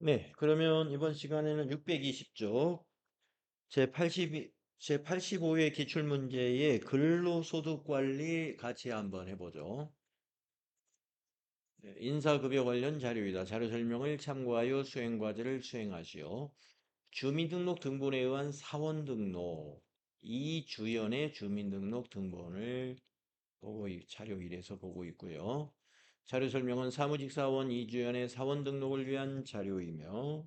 네, 그러면 이번 시간에는 620쪽 제85회 기출문제의 근로소득관리 같이 한번 해보죠. 네, 인사급여 관련 자료이다. 자료 설명을 참고하여 수행과제를 수행하시오. 주민등록 등본에 의한 사원등록, 이주연의 주민등록 등본을 자료 1에서 보고 있고요. 자료 설명은 사무직사원 이주연의 사원등록을 위한 자료이며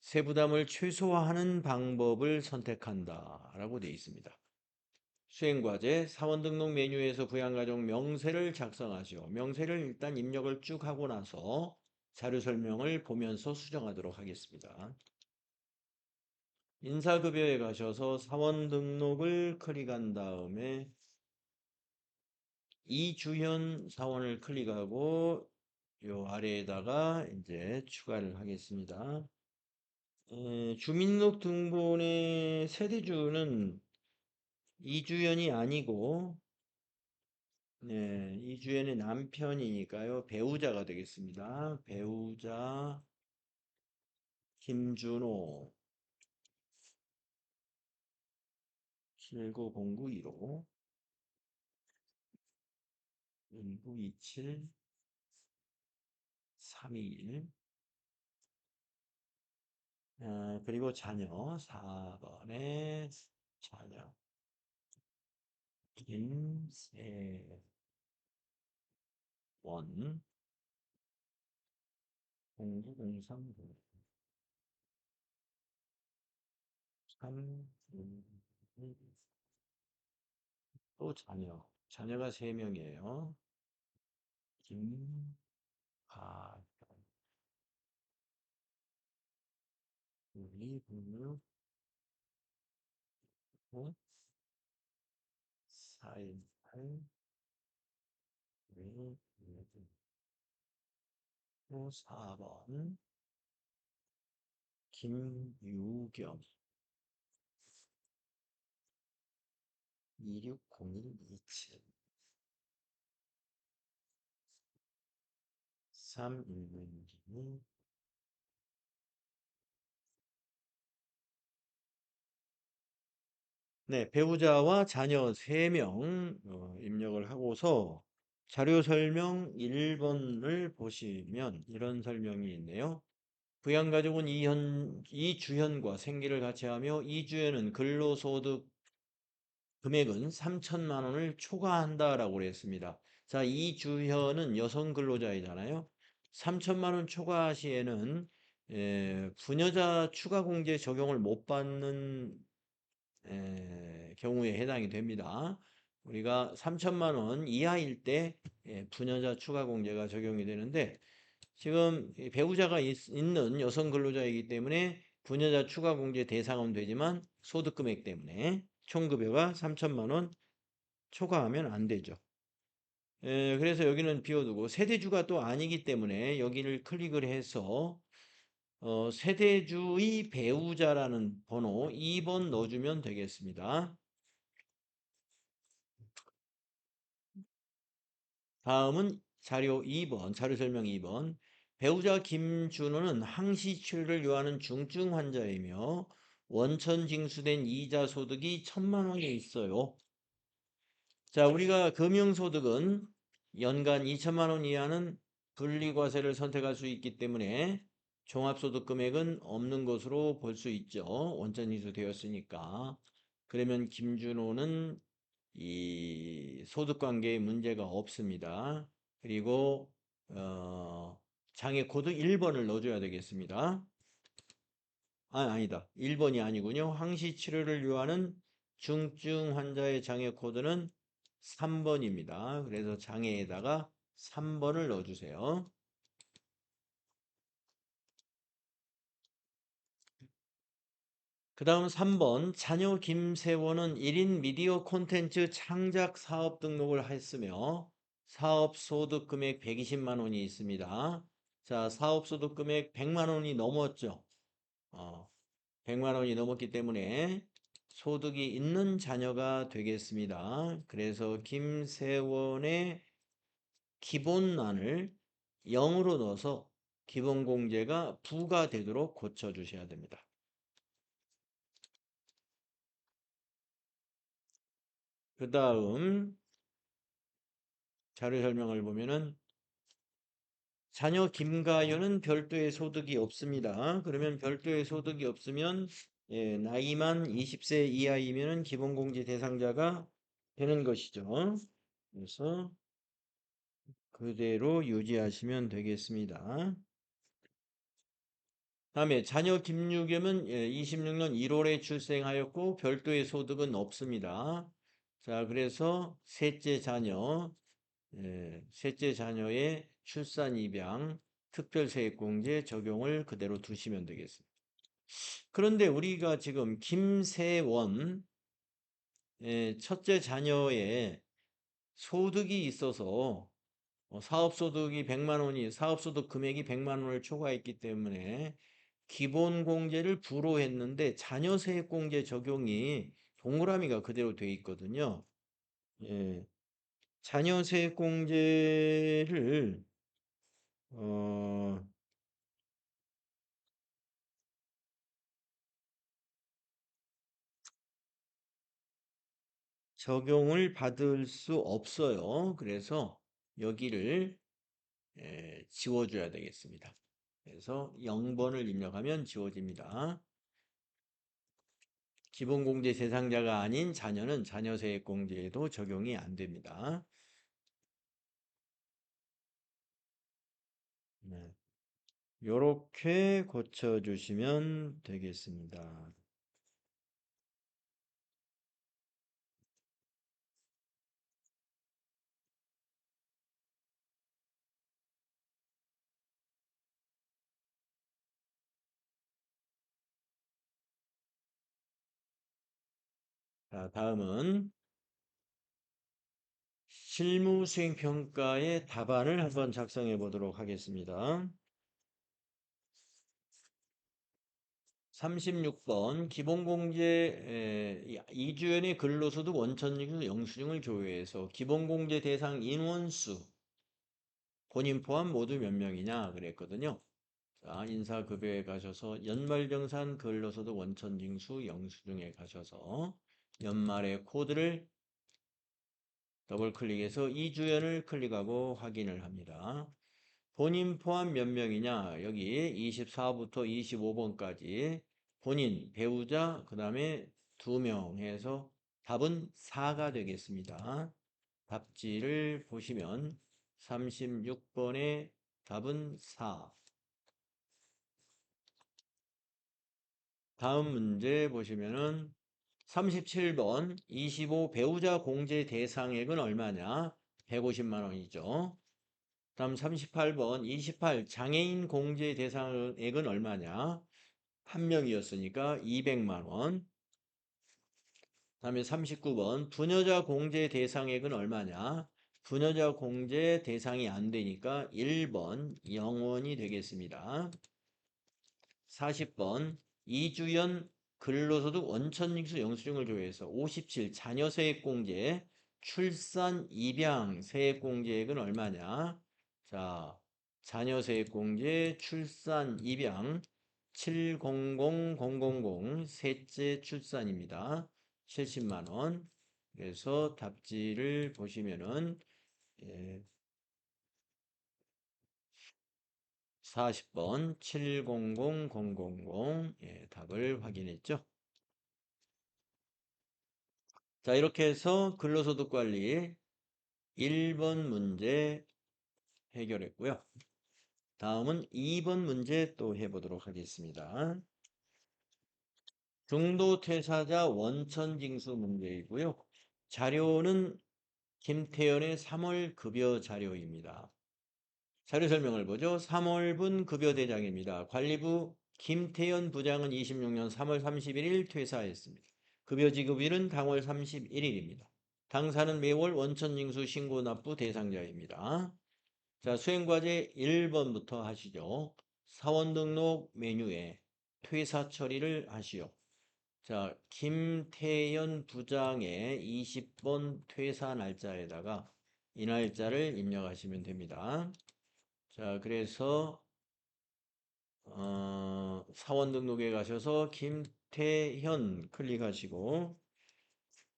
세부담을 최소화하는 방법을 선택한다 라고 되어 있습니다. 수행과제 사원등록 메뉴에서 부양가족 명세를 작성하시오. 명세를 일단 입력을 쭉 하고 나서 자료 설명을 보면서 수정하도록 하겠습니다. 인사급여에 가셔서 사원등록을 클릭한 다음에 이주현 사원을 클릭하고 요 아래에다가 이제 추가를 하겠습니다. 주민등록등본의 세대주는 이주연이 아니고 이주연의 남편이니까요. 배우자가 되겠습니다. 배우자 김준호 790915 1927 321 그리고 자녀 4번에 자녀 김세원 0903 3 또 자녀가 3명이에요. 김가연, 우리 418, 또 4번, 김유경, 260127, 3112, 네, 배우자와 자녀 3명 입력을 하고서 자료 설명 1번을 보시면 이런 설명이 있네요. 부양가족은 이주현과 생계를 같이 하며 이주현은 근로소득 금액은 3천만 원을 초과한다라고 그랬습니다. 자, 이주현은 여성 근로자이잖아요. 3천만 원 초과 시에는 부녀자 추가 공제 적용을 못 받는 경우에 해당이 됩니다. 우리가 3천만 원 이하일 때 부녀자 추가 공제가 적용이 되는데 지금 배우자가 있는 여성 근로자이기 때문에 부녀자 추가 공제 대상은 되지만 소득 금액 때문에 총급여가 3천만 원 초과하면 안 되죠. 그래서 여기는 비워두고 세대주가 또 아니기 때문에 여기를 클릭을 해서 세대주의 배우자라는 번호 2번 넣어주면 되겠습니다. 다음은 자료 2번, 자료 설명 2번. 배우자 김준호는 항시 치료를 요하는 중증 환자이며 원천 징수된 이자 소득이 1,000만 원이 있어요. 자, 우리가 금융소득은 연간 2천만 원 이하는 분리과세를 선택할 수 있기 때문에 종합소득 금액은 없는 것으로 볼 수 있죠. 원천 징수되었으니까. 그러면 김준호는 이 소득관계에 문제가 없습니다. 그리고 장애 코드 1번을 넣어줘야 되겠습니다. 아니다. 1번이 아니군요. 항시 치료를 요하는 중증 환자의 장애 코드는 3번입니다. 그래서 장애에다가 3번을 넣어주세요. 그 다음 3번 자녀 김세원은 1인 미디어 콘텐츠 창작 사업 등록을 했으며 사업 소득 금액 120만 원이 있습니다. 자, 사업 소득 금액 100만 원이 넘었죠. 100만 원이 넘었기 때문에 소득이 있는 자녀가 되겠습니다. 그래서 김세원의 기본란을 0으로 넣어서 기본공제가 부과되도록 고쳐주셔야 됩니다. 그 다음 자료 설명을 보면은 자녀 김가연은 별도의 소득이 없습니다. 그러면 별도의 소득이 없으면 나이만 20세 이하이면 기본공제 대상자가 되는 것이죠. 그래서 그대로 유지하시면 되겠습니다. 다음에 자녀 김유겸은 26년 1월에 출생하였고 별도의 소득은 없습니다. 자, 그래서 셋째 자녀의 출산 입양 특별세액공제 적용을 그대로 두시면 되겠습니다. 그런데 우리가 지금 김세원 첫째 자녀의 소득이 있어서 사업소득이 100만 원이 사업소득 금액이 100만 원을 초과했기 때문에 기본공제를 불허했는데 자녀세액공제 적용이 동그라미가 그대로 돼 있거든요. 예, 자녀세액공제를 어, 적용을 받을 수 없어요. 그래서 여기를 지워줘야 되겠습니다. 그래서 0번을 입력하면 지워집니다. 기본공제 대상자가 아닌 자녀는 자녀세액공제에도 적용이 안 됩니다. 네. 요렇게 고쳐주시면 되겠습니다. 자, 다음은 실무수행평가의 답안을 한번 작성해 보도록 하겠습니다. 36번 기본공제 2주연의 근로소득 원천징수 영수증을 조회해서 기본공제 대상 인원수 본인 포함 모두 몇 명이냐 그랬거든요. 자, 인사급여에 가셔서 연말정산 근로소득 원천징수 영수증에 가셔서 연말의 코드를 더블클릭해서 2주연을 클릭하고 확인을 합니다. 본인 포함 몇 명이냐? 여기 24부터 25번까지 본인, 배우자, 그 다음에 2명 해서 답은 4가 되겠습니다. 답지를 보시면 36번의 답은 4. 다음 문제 보시면은 37번 25 배우자 공제 대상액은 얼마냐? 150만 원이죠. 다음 38번 28 장애인 공제 대상액은 얼마냐? 한 명이었으니까 200만 원. 다음에 39번 부녀자 공제 대상액은 얼마냐? 부녀자 공제 대상이 안 되니까 1번 0원이 되겠습니다. 40번 이주연 근로소득 원천징수 영수증을 조회해서 57 자녀세액공제 출산 입양 세액공제액은 얼마냐? 자, 자녀세액공제 출산 입양 700000 셋째 출산입니다. 70만 원. 그래서 답지를 보시면은 40번 700000 답을 확인했죠. 자, 이렇게 해서 근로소득 관리 1번 문제 해결했고요. 다음은 2번 문제 또 해보도록 하겠습니다. 중도 퇴사자 원천 징수 문제이고요. 자료는 김태현의 3월 급여 자료입니다. 자료 설명을 보죠. 3월분 급여 대장입니다. 관리부 김태현 부장은 26년 3월 31일 퇴사했습니다. 급여 지급일은 당월 31일입니다. 당사는 매월 원천징수 신고 납부 대상자입니다. 자, 수행과제 1번부터 하시죠. 사원 등록 메뉴에 퇴사 처리를 하시오. 자, 김태현 부장의 20번 퇴사 날짜에다가 이 날짜를 입력하시면 됩니다. 자, 그래서 사원 등록에 가셔서 김태현 클릭하시고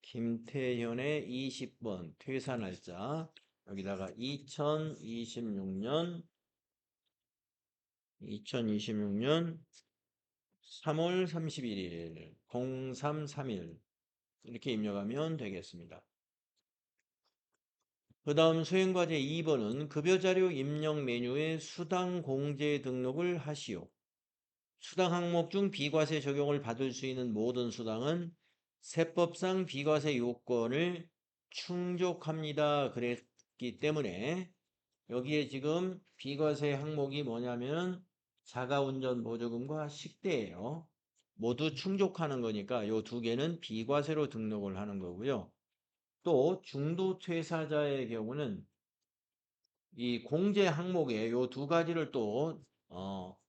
김태현의 20번 퇴사 날짜 여기다가 2026년 3월 31일 0331 이렇게 입력하면 되겠습니다. 그 다음 수행과제 2번은 급여자료 입력 메뉴에 수당 공제 등록을 하시오. 수당 항목 중 비과세 적용을 받을 수 있는 모든 수당은 세법상 비과세 요건을 충족합니다. 그랬기 때문에 여기에 지금 비과세 항목이 뭐냐면 자가운전 보조금과 식대예요. 모두 충족하는 거니까 요 두 개는 비과세로 등록을 하는 거고요. 또 중도 퇴사자의 경우는 이 공제 항목에 요 두 가지를 또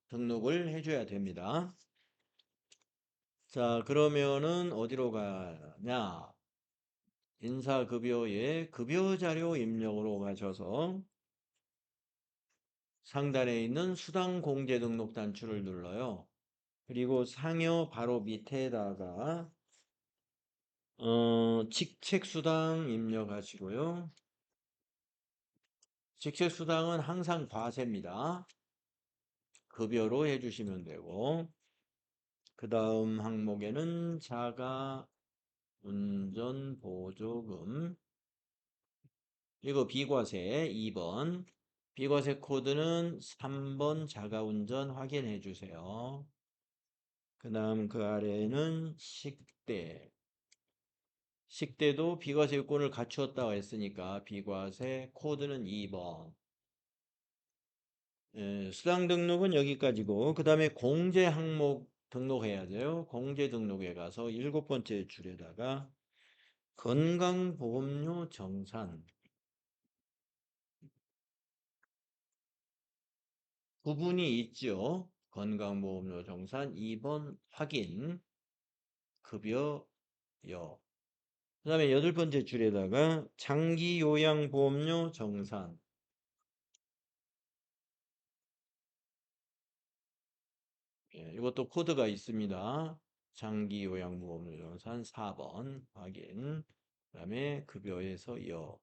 등록을 해줘야 됩니다. 자, 그러면은 어디로 가냐? 인사급여의 급여자료 입력으로 가셔서 상단에 있는 수당 공제 등록 단추를 눌러요. 그리고 상여 바로 밑에다가 직책수당 입력하시고요. 직책수당은 항상 과세입니다. 급여로 해주시면 되고 그 다음 항목에는 자가 운전 보조금 이거 비과세 2번 비과세 코드는 3번 자가운전 확인해 주세요. 그 다음 그 아래에는 식대도 비과세 요건을 갖추었다고 했으니까 비과세 코드는 2번 수당 등록은 여기까지고 그 다음에 공제 항목 등록해야 돼요. 공제 등록에 가서 7번째 줄에다가 건강보험료 정산 부분이 있죠. 건강보험료 정산 2번 확인 급여여 그 다음에 8번째 줄에다가 장기요양보험료 정산 이것도 코드가 있습니다. 장기요양보험료 정산 4번 확인 그 다음에 급여에서 여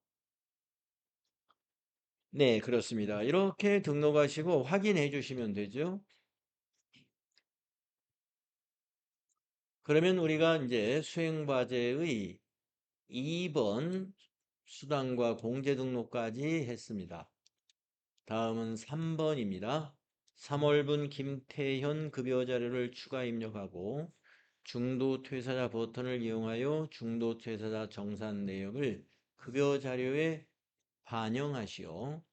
네, 그렇습니다. 이렇게 등록하시고 확인해 주시면 되죠. 그러면 우리가 이제 수행과제의 2번 수당과 공제 등록까지 했습니다. 다음은 3번입니다. 3월분 김태현 급여 자료를 추가 입력하고 중도 퇴사자 버튼을 이용하여 중도 퇴사자 정산 내역을 급여 자료에 반영하시오.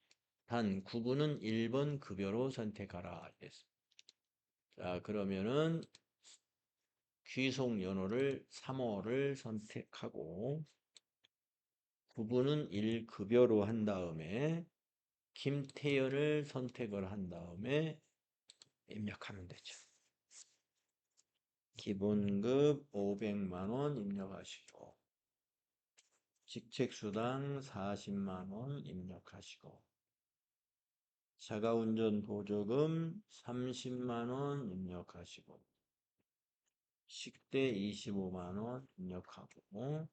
단 구분은 1번 급여로 선택하라. 자, 그러면은 귀속 연호를 3월을 선택하고 구분은 1급여로 한 다음에 김태현을 선택을 한 다음에 입력하면 되죠. 기본급 500만 원 입력하시고 직책수당 40만 원 입력하시고 자가운전 보조금 30만 원 입력하시고 식대 25만 원 입력하고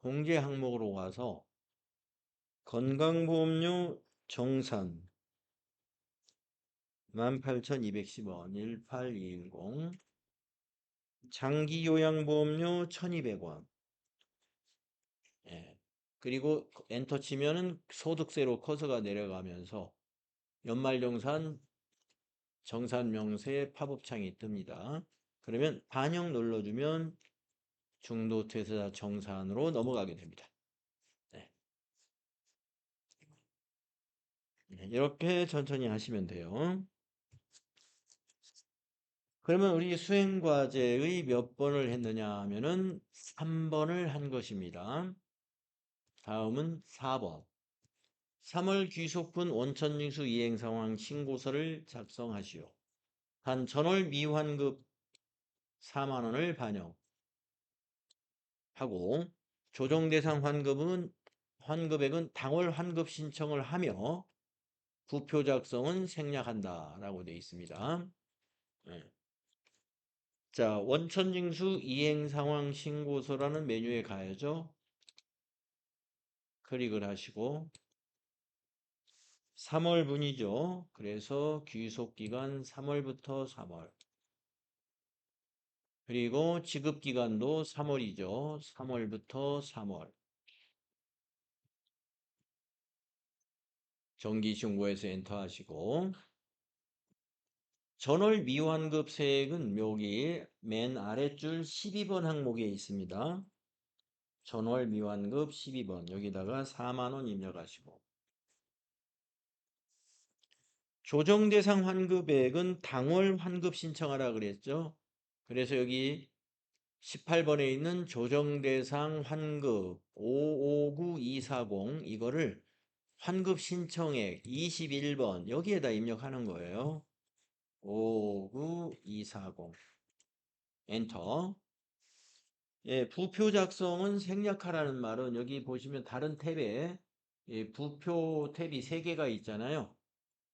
공제 항목으로 가서 건강보험료 정산 18,210원 18210 장기요양보험료 1,200원 예. 그리고 엔터 치면은 소득세로 커서가 내려가면서 연말정산 정산명세 팝업창이 뜹니다. 그러면 반영 눌러주면 중도퇴사 정산으로 넘어가게 됩니다. 네. 이렇게 천천히 하시면 돼요. 그러면 우리 수행과제의 몇 번을 했느냐 하면은 3번을 한 것입니다. 다음은 4번. 3월 귀속분 원천징수 이행상황 신고서를 작성하시오. 단 전월 미환급 4만 원을 반영하고 조정대상 환급액은 당월 환급 신청을 하며 부표 작성은 생략한다 라고 되어 있습니다. 예. 자, 원천징수 이행 상황 신고서라는 메뉴에 가야죠. 클릭을 하시고 3월분이죠. 그래서 귀속기간 3월부터 3월. 그리고 지급기간도 3월이죠. 3월부터 3월. 정기신고에서 엔터 하시고 전월 미환급 세액은 여기 맨 아랫줄 12번 항목에 있습니다. 전월 미환급 12번 여기다가 4만 원 입력하시고 조정대상 환급액은 당월 환급 신청하라 그랬죠. 그래서 여기 18번에 있는 조정대상 환급 559240 이거를 환급 신청액 21번 여기에다 입력하는 거예요. 59240 엔터. 예, 부표 작성은 생략하라는 말은 여기 보시면 다른 탭에 예, 부표 탭이 3개가 있잖아요.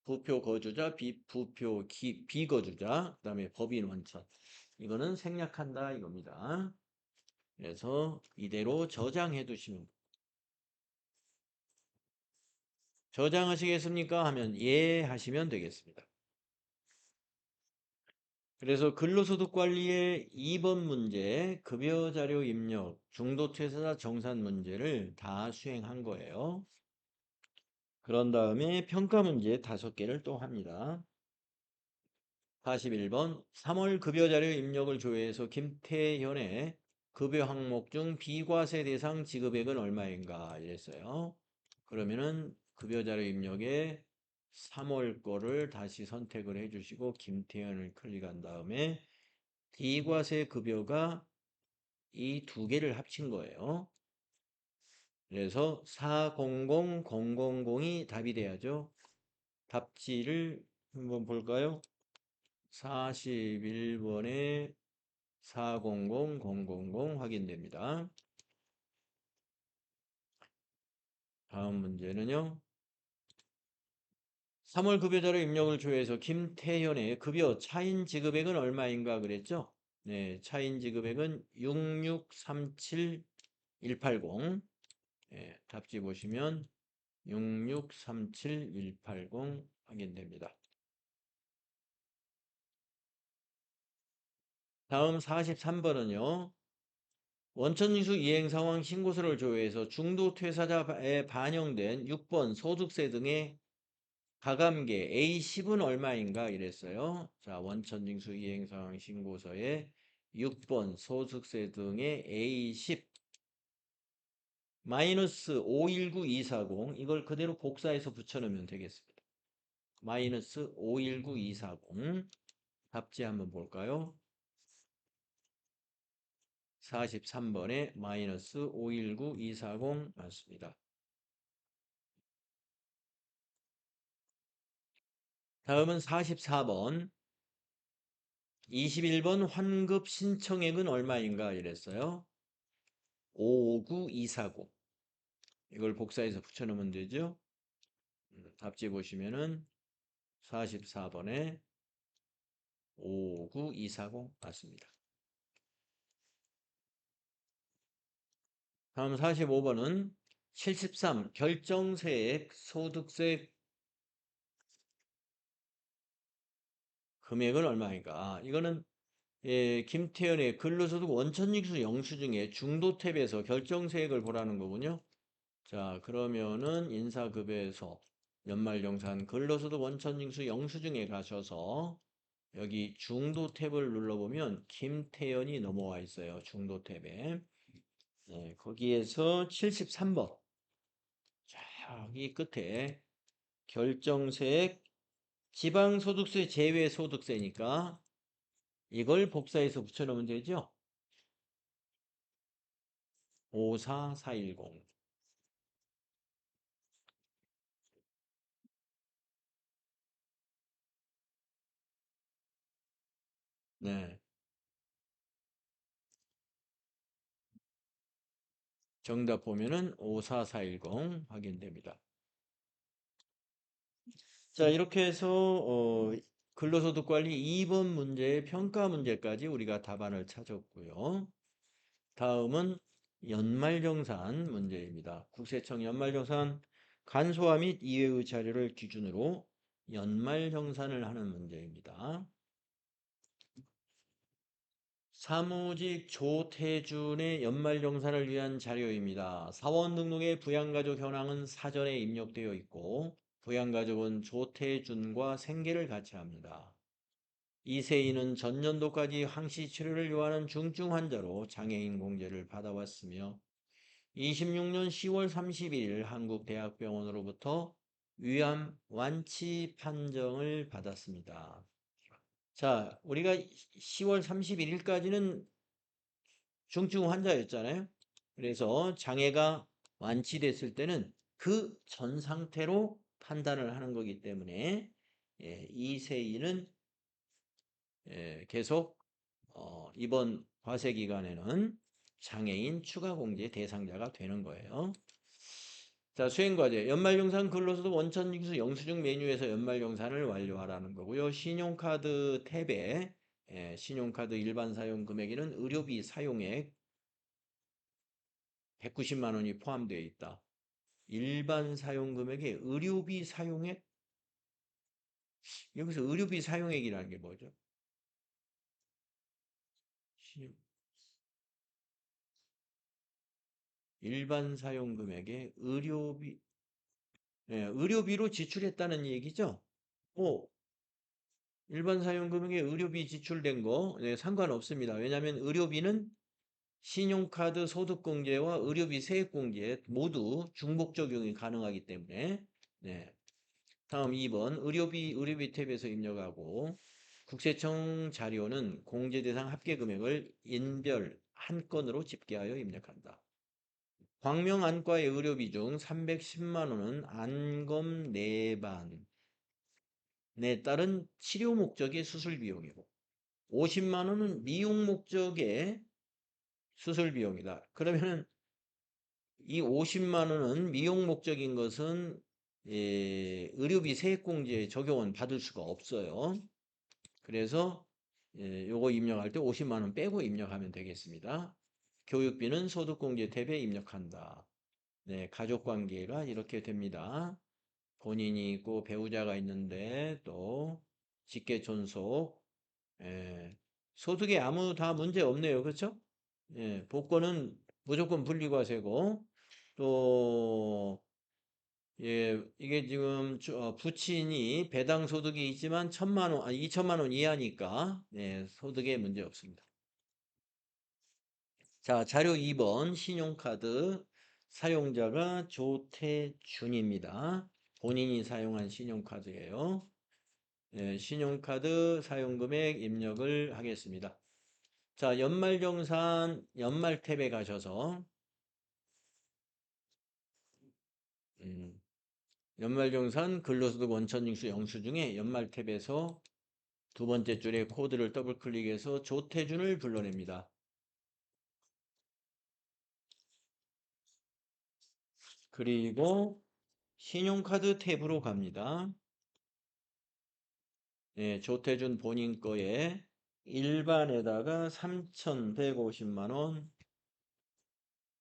부표 거주자, 부표 비거주자, 그 다음에 법인 원천. 이거는 생략한다 이겁니다. 그래서 이대로 저장해 두시면 저장하시겠습니까? 하면 예 하시면 되겠습니다. 그래서 근로소득관리의 2번 문제, 급여자료 입력, 중도퇴사자 정산 문제를 다 수행한 거예요. 그런 다음에 평가 문제 5개를 또 합니다. 41번 3월 급여자료 입력을 조회해서 김태현의 급여 항목 중 비과세 대상 지급액은 얼마인가 이랬어요. 그러면은 급여자료 입력에 3월 거를 다시 선택을 해주시고 김태현을 클릭한 다음에 비과세 급여가 이 2개를 합친 거예요. 그래서 400000이 답이 돼야죠. 답지를 한번 볼까요? 41번에 400000 확인됩니다. 다음 문제는요. 3월 급여자료 입력을 조회해서 김태현의 급여 차인 지급액은 얼마인가 그랬죠? 네, 차인 지급액은 6637180. 예, 답지 보시면 6637180 확인됩니다. 다음 43번은요. 원천징수 이행 상황 신고서를 조회해서 중도 퇴사자에 반영된 6번 소득세 등의 가감계 A10은 얼마인가 이랬어요. 자, 원천징수 이행 상황 신고서에 6번 소득세 등의 A10 마이너스 519240 이걸 그대로 복사해서 붙여넣으면 되겠습니다. 마이너스 519240 답지 한번 볼까요? 43번에 마이너스 519240 맞습니다. 다음은 44번 21번 환급 신청액은 얼마인가 이랬어요. 59240 이걸 복사해서 붙여넣으면 되죠. 답지 보시면은 44번에 59240 맞습니다. 다음 45번은 73 결정세액 소득세 금액은 얼마인가? 이거는 예, 김태현의 근로소득 원천징수 영수증의 중도 탭에서 결정세액을 보라는 거군요. 자, 그러면은 인사급여에서 연말정산 근로소득 원천징수 영수증에 가셔서 여기 중도 탭을 눌러보면 김태현이 넘어와 있어요. 중도 탭에. 네, 거기에서 73번. 자, 여기 끝에 결정세액 지방소득세 제외 소득세니까 이걸 복사해서 붙여놓으면 되죠. 54410. 네. 정답 보면은 54410 확인됩니다. 자, 이렇게 해서 근로소득관리 2번 문제의 평가 문제까지 우리가 답안을 찾았고요. 다음은 연말정산 문제입니다. 국세청 연말정산 간소화 및 이외의 자료를 기준으로 연말정산을 하는 문제입니다. 사무직 조태준의 연말정산을 위한 자료입니다. 사원 등록의 부양가족 현황은 사전에 입력되어 있고 부양가족은 조태준과 생계를 같이 합니다. 이세인은 전년도까지 항시 치료를 요하는 중증 환자로 장애인 공제를 받아왔으며 26년 10월 31일 한국대학병원으로부터 위암 완치 판정을 받았습니다. 자, 우리가 10월 31일까지는 중증 환자였잖아요. 그래서 장애가 완치됐을 때는 그 전 상태로 판단을 하는 거기 때문에 이세인은 계속 이번 과세 기간에는 장애인 추가 공제 대상자가 되는 거예요. 자, 수행과제. 연말정산 근로소득 원천징수 영수증 메뉴에서 연말정산을 완료하라는 거고요. 신용카드 탭에 신용카드 일반 사용 금액에는 의료비 사용액 190만 원이 포함되어 있다. 일반 사용 금액에 의료비 사용액? 여기서 의료비 사용액이라는 게 뭐죠? 일반 사용 금액에 의료비로 지출했다는 얘기죠? 일반 사용 금액에 의료비 지출된 거 상관없습니다. 왜냐하면 의료비는 신용카드 소득공제와 의료비 세액공제 모두 중복 적용이 가능하기 때문에 네. 다음 2번 의료비 탭에서 입력하고 국세청 자료는 공제 대상 합계 금액을 인별 한 건으로 집계하여 입력한다. 광명 안과의 의료비 중 310만 원은 안검 내반에 따른 치료 목적의 수술 비용이고 50만 원은 미용 목적의 수술 비용이다. 그러면은 이 50만 원은 미용 목적인 것은 의료비 세액공제 적용은 받을 수가 없어요. 그래서 요거 입력할 때 50만 원 빼고 입력하면 되겠습니다. 교육비는 소득공제 탭에 입력한다. 네, 가족관계가 이렇게 됩니다. 본인이 있고 배우자가 있는데 또 직계존속 소득에 아무 다 문제 없네요. 그렇죠? 복권은 무조건 분리과세고 또 이게 지금 부친이 배당 소득이 있지만 2천만 원 이하니까 소득에 문제 없습니다. 자, 자료 2번 신용카드 사용자가 조태준입니다. 본인이 사용한 신용카드예요. 신용카드 사용금액 입력을 하겠습니다. 자, 연말정산 연말 탭에 가셔서 연말정산 근로소득 원천징수 영수증에 연말 탭에서 두 번째 줄에 코드를 더블 클릭해서 조태준을 불러냅니다. 그리고 신용카드 탭으로 갑니다. 조태준 본인 거에 일반에다가 3,150만 원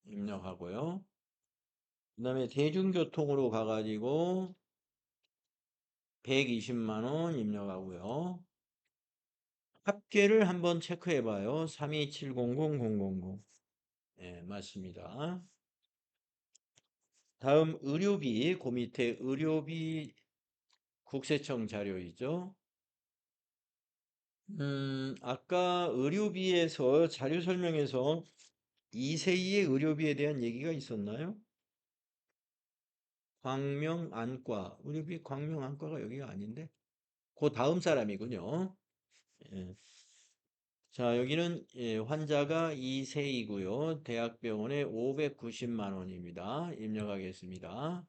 입력하고요. 그 다음에 대중교통으로 가가지고 120만 원 입력하고요. 합계를 한번 체크해 봐요. 3270000. 네, 맞습니다. 다음 의료비, 그 밑에 의료비 국세청 자료이죠. 아까 의료비에서 자료 설명에서 이세희의 의료비에 대한 얘기가 있었나요? 광명안과, 의료비 광명안과가 여기가 아닌데? 그 다음 사람이군요. 예. 자, 여기는 환자가 이세이고요. 대학병원에 590만 원입니다. 입력하겠습니다.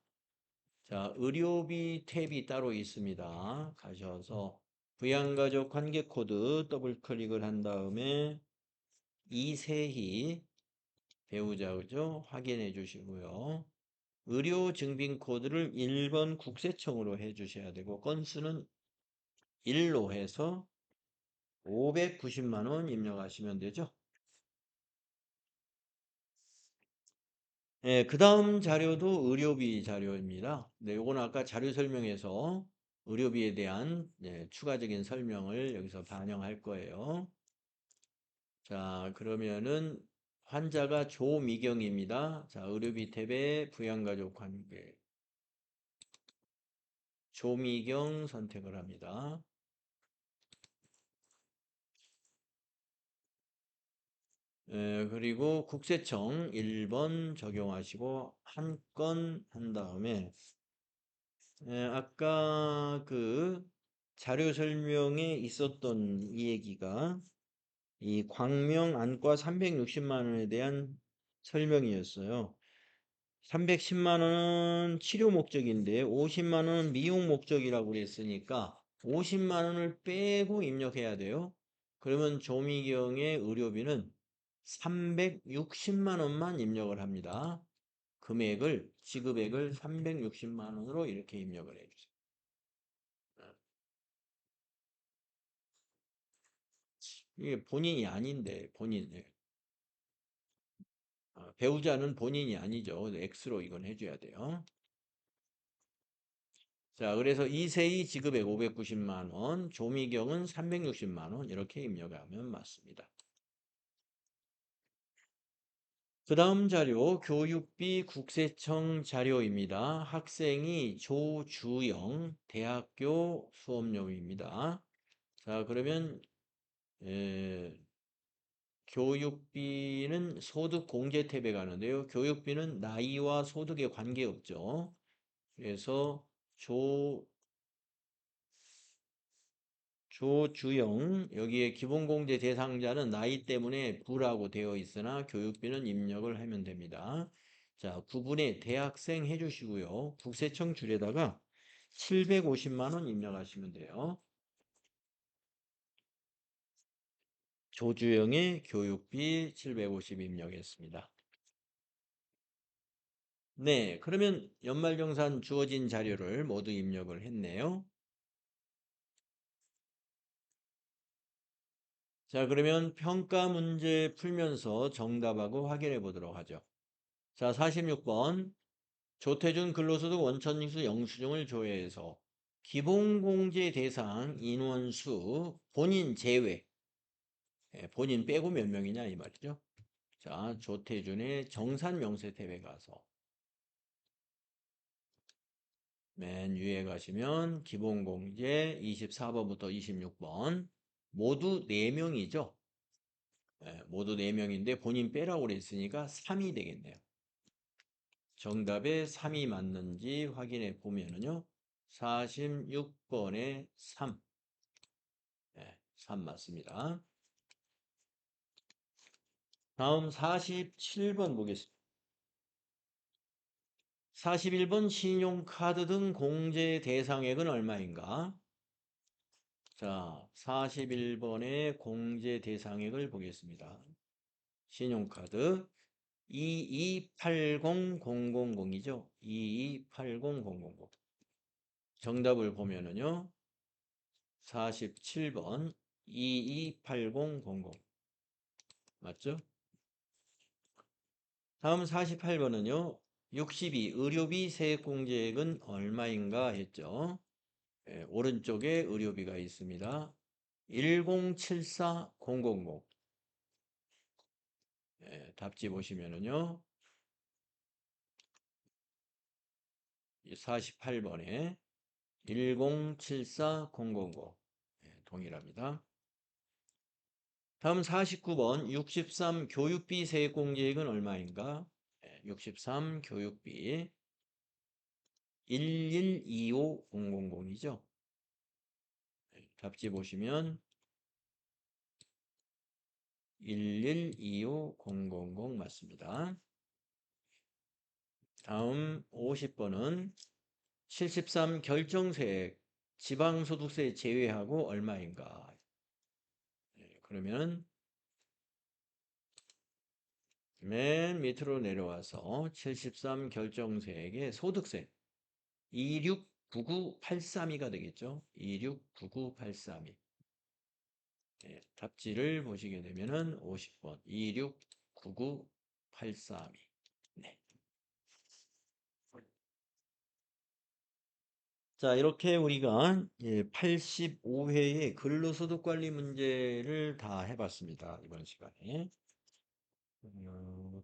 자, 의료비 탭이 따로 있습니다. 가셔서 부양가족 관계 코드 더블 클릭을 한 다음에 이세희 배우자죠. 확인해 주시고요. 의료 증빙 코드를 1번 국세청으로 해 주셔야 되고 건수는 1로 해서 590만 원 입력하시면 되죠. 그 다음 자료도 의료비 자료입니다. 네, 요거는 아까 자료 설명에서 의료비에 대한 추가적인 설명을 여기서 반영할 거예요. 자, 그러면은 환자가 조미경입니다. 자, 의료비 탭에 부양가족 관계 조미경 선택을 합니다. 그리고 국세청 1번 적용하시고 한 건 한 다음에 아까 그 자료 설명에 있었던 이 얘기가 이 광명 안과 360만 원에 대한 설명이었어요. 310만 원은 치료 목적인데 50만 원은 미용 목적이라고 그랬으니까 50만 원을 빼고 입력해야 돼요. 그러면 조미경의 의료비는 360만 원만 입력을 합니다. 금액을 지급액을 360만 원으로 이렇게 입력을 해주세요. 이게 본인이 아닌데 배우자는 본인이 아니죠. X로 이건 해줘야 돼요. 자, 그래서 이세희 지급액 590만 원, 조미경은 360만 원 이렇게 입력하면 맞습니다. 그 다음 자료 교육비 국세청 자료입니다. 학생이 조주영 대학교 수업료입니다. 자, 그러면 교육비는 소득 공제 탭에 가는데요. 교육비는 나이와 소득에 관계없죠. 그래서 조주영 여기에 기본공제 대상자는 나이 때문에 부라고 되어 있으나 교육비는 입력을 하면 됩니다. 자, 구분에 대학생 해주시고요. 국세청 줄에다가 750만 원 입력하시면 돼요. 조주영의 교육비 750 입력했습니다. 네, 그러면 연말정산 주어진 자료를 모두 입력을 했네요. 자, 그러면 평가 문제 풀면서 정답하고 확인해 보도록 하죠. 자, 46번. 조태준 근로소득 원천징수 영수증을 조회해서 기본공제 대상 인원수 본인 제외, 본인 빼고 몇 명이냐 이 말이죠. 자, 조태준의 정산 명세 탭에 가서 맨 위에 가시면 기본공제 24번부터 26번 모두 4명이죠. 모두 4명인데 본인 빼라고 그랬으니까 3이 되겠네요. 정답에 3이 맞는지 확인해 보면은요. 46번에 3. 3 맞습니다. 다음 47번 보겠습니다. 41번 신용카드 등 공제 대상액은 얼마인가? 자, 41번의 공제 대상액을 보겠습니다. 신용카드 2280000이죠. 2280000. 정답을 보면은요. 47번 228000 맞죠? 다음 48번은요. 62 의료비 세액공제액은 얼마인가 했죠. 오른쪽에 의료비가 있습니다. 1074000 답지 보시면은요. 48번에 1074000 동일합니다. 다음 49번 63 교육비 세액공제액은 얼마인가? 63 교육비 1125000이죠. 답지 보시면 1125000 맞습니다. 다음 50번은 73 결정세액 지방소득세 제외하고 얼마인가? 그러면 맨 밑으로 내려와서 73 결정세액의 소득세 99832가 되겠죠. 269983이. 예, 답지를 보시게 되면은 50번 269983이. 네. 자, 이렇게 우리가 85회의 근로소득 관리 문제를 다 해봤습니다. 이번 시간에.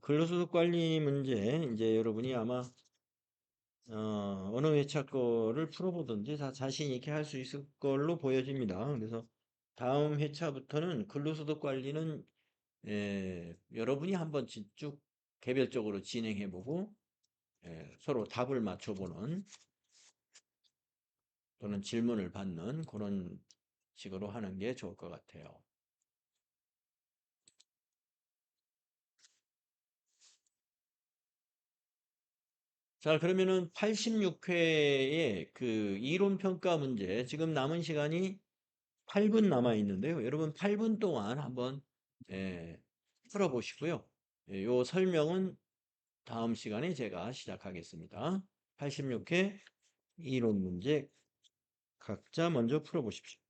근로소득 관리 문제, 이제 여러분이 아마 어느 회차 거를 풀어보든지 다 자신 있게 할 수 있을 걸로 보여집니다. 그래서 다음 회차부터는 근로소득 관리는 여러분이 한번 쭉 개별적으로 진행해보고 서로 답을 맞춰보는 또는 질문을 받는 그런 식으로 하는 게 좋을 것 같아요. 자, 그러면은 86회의 그 이론평가 문제, 지금 남은 시간이 8분 남아 있는데요. 여러분 8분 동안 한번 풀어보시고요. 요 설명은 다음 시간에 제가 시작하겠습니다. 86회 이론 문제 각자 먼저 풀어보십시오.